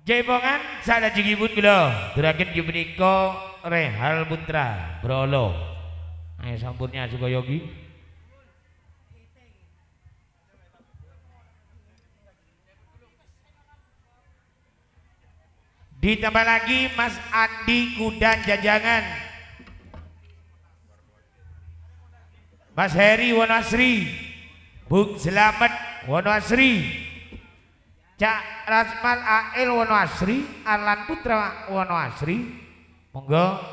Jaipongan salajengipun kula duraken punika Rehal Putra Brolo. Ayo sampurnya juga yogi. Ditambah lagi Mas Andi Kudan Jajangan, Mas Heri Wonasri, Bung Selamet Wonasri, Cak Rasmal Ael Wonasri, Arlan Putra Wonasri, monggo.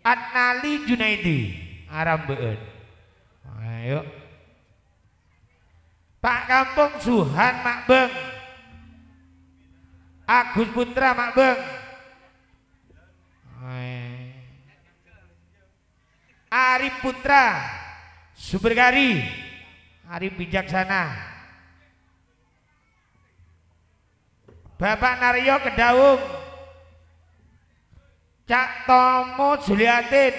Adnali Junaidi Arambeun. Ayo. Pak Kampung Suhan Makbeng, Agus Putra Makbeng, Arif Putra Supergari, Arif Bijaksana, Bapak Naryo Kedaung, Cak Tomo Juliatin,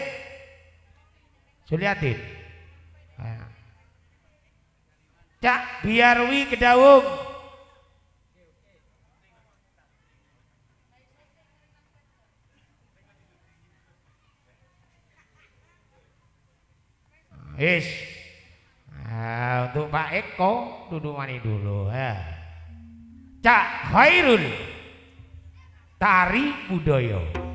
Cak Biarwi Kedaung, Nah, untuk Pak Eko duduk mani dulu ya. Cak Khairul Tari Budoyo.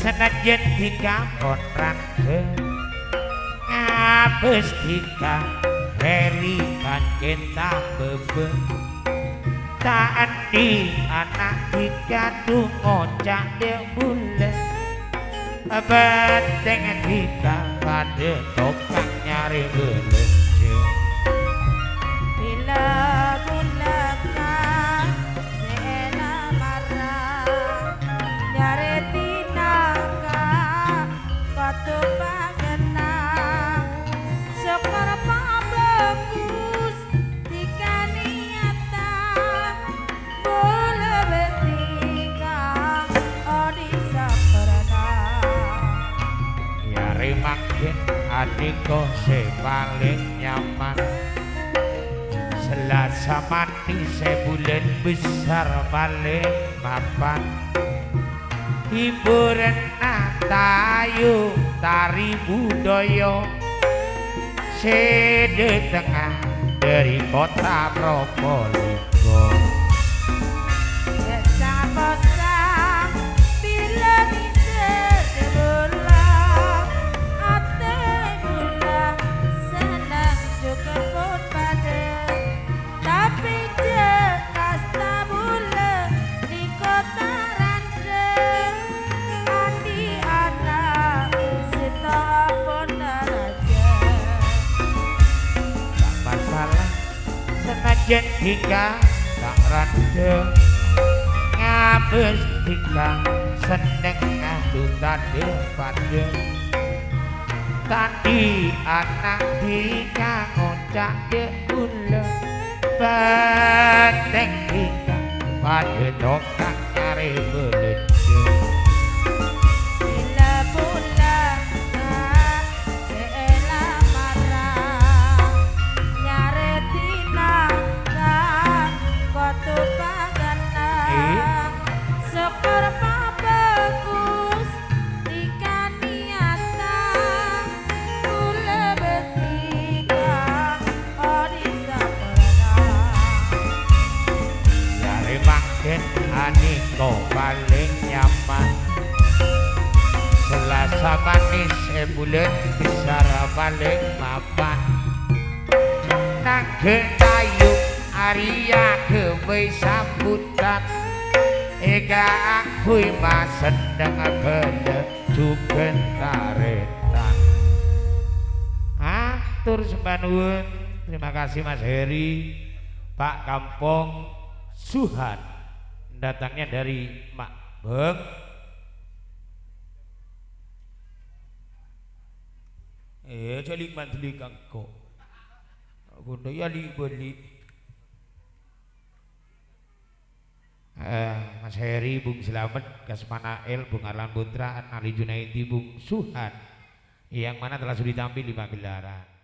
Senajan dikapon rande ngabes dika heri pancen tak bebe tak andi anak dika dungo cak dek bule benteng dika pada tokang nyari bele bila adiko se paling nyaman selasa mati sebulan besar paling mapan hiburan tayu tari budaya sede tengah dari kota Probolinggo. Jen hingga tak rande ngabes hingga seneng ngadu tade pada tadi anak hingga ngocak de ule benteng hingga pada dokak nyari belet maniko paling nyaman Selasa manis bulan bicara paling mapan nang ketayuk Arya kewe sambutan ega akui masendeng kene jugen taretan atur sembah nuwun. Terima kasih Mas Heri Pak Kampung Suhan datangnya dari Mak Beng jalik mandeli kangko bunda ya li beli Mas Heri Bung Slamet Kasmanael Bung Arlan Putra Ali Junaidi Bung Suhan yang mana telah sudah tampil di Magelaran.